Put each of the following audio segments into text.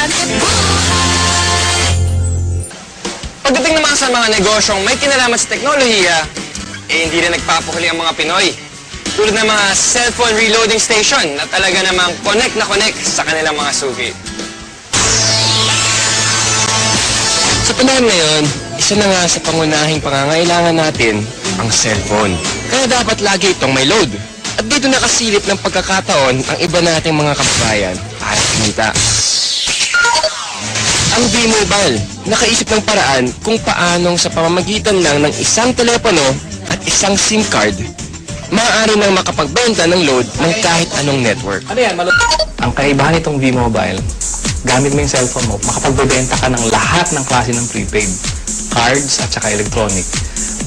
Hanep buhay! Pagdating naman sa mga negosyong may kinalaman sa teknolohiya, hindi rin nagpapahuli ang mga Pinoy. Tulad ng mga cellphone reloading station na talaga namang connect na connect sa kanilang mga suki. Sa panahon ngayon, isa na nga sa pangunahing pangangailangan natin ang cellphone. Kaya dapat lagi itong may load. At dito nakasilip ng pagkakataon ang iba nating mga kababayan para kumita. Ang V-Mobile, nakaisip ng paraan kung paanong sa pamamagitan lang ng isang telepono at isang SIM card, maaari nang makapagbenta ng load ng kahit anong network. Ano yan? Ang kaibahan nitong V-Mobile, gamit mo yung cellphone mo, makapagbebenta ka ng lahat ng klase ng prepaid, cards at saka electronic,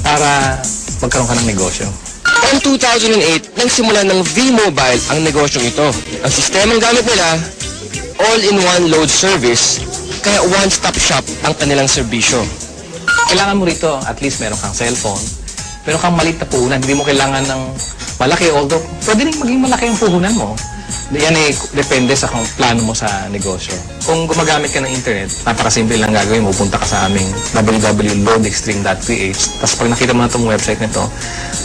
para magkaroon ka ng negosyo. Taong 2008, nang simula ng V-Mobile ang negosyong ito. Ang sistemang gamit nila, all-in-one load service, kaya one-stop shop ang kanilang serbisyo. Kailangan mo rito, at least meron kang cellphone, meron kang maliit na puhunan, hindi mo kailangan ng malaki, although pwede rin maging malaki ang puhunan mo. Yan eh, depende sa kung plano mo sa negosyo. Kung gumagamit ka ng internet, napakasimple lang gagawin mo. Punta ka sa aming www.loadextreme.ph. Tapos pag nakita mo na itong website nito,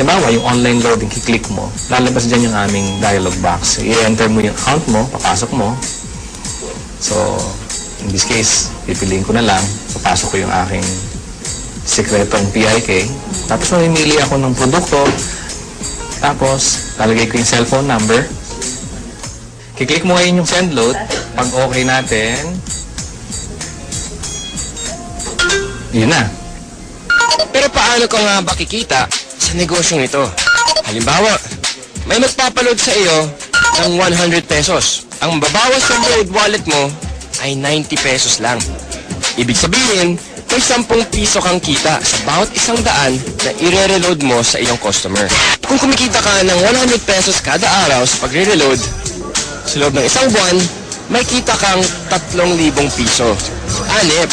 diba, yung online loading, kiklik mo, lalabas dyan yung aming dialog box. I-enter mo yung account mo, papasok mo. So, in this case, pipiliin ko na lang, papasok ko yung aking sikretong PIK. Tapos mamimili ako ng produkto. Tapos, lalagay ko yung cellphone number. Kiklik mo ngayon yung send load. Pag okay natin, yun na. Pero paano ka nga ba kikita sa negosyong ito? Halimbawa, may magpapaload sa iyo ng 100 pesos. Ang babawas sa load wallet mo ay 90 pesos lang. Ibig sabihin, may 10 piso kang kita sa bawat 100 na i-reload mo sa iyong customer. Kung kumikita ka ng 100 pesos kada araw sa pagre-reload, sa loob ng isang buwan, may kita kang 3,000 piso. Anip,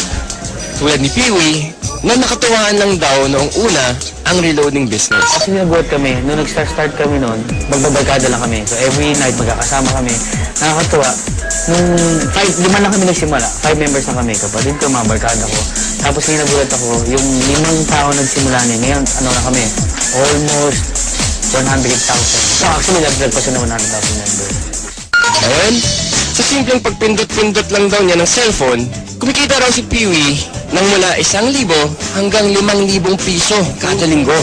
tulad ni Peewee, na nakatuwaan lang daw noong una ang reloading business. Kasi nabuhat kami, nung nag-start kami noon, magbabarkada lang kami. So every night magkakasama kami. Nakakatuwa. Nung 5 lang kami nagsimula. 5 members na kami. Kapatid ko, mga barkada ko. Tapos may nagulat ako, yung 5 tao nagsimula niya. Ngayon, ano na kami? Almost 100,000. So actually, nag-drag pa siya ng 100,000 members. Ngayon, sa simpleng pagpindot-pindot lang daw niya ng cellphone, kumikita raw si Peewee ng mula 1,000 hanggang 5,000 piso kada linggo.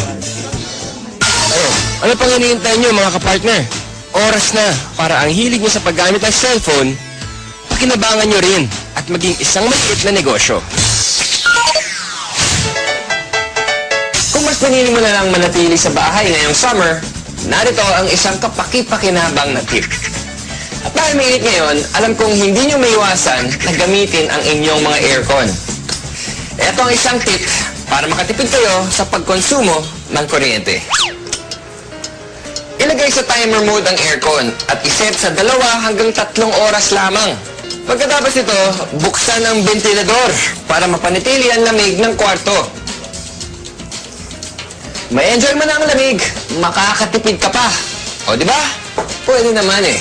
Ano pang hinihintay niyo mga kapartner? Oras na para ang hilig niyo sa paggamit ng cellphone, pakinabangan niyo rin at maging isang maliit na negosyo. Kung mas pinili mo na lang manatili sa bahay ngayong summer, narito ang isang kapaki-pakinabang na tip. At dahil mainit ngayon, alam kong hindi nyo maiwasan na gamitin ang inyong mga aircon. Ito ang isang tip para makatipid kayo sa pagkonsumo ng kuryente. Ilagay sa timer mode ang aircon at iset sa 2 hanggang 3 oras lamang. Pagkatapos ito, buksan ang ventilador para mapanatili ang lamig ng kwarto. May enjoy mo na ang lamig, makakatipid ka pa. O di ba? Pwede naman eh.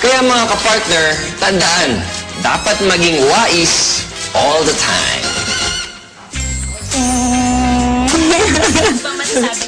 Kaya mga kapartner, tandaan, dapat maging wais all the time. Ano bang masasabi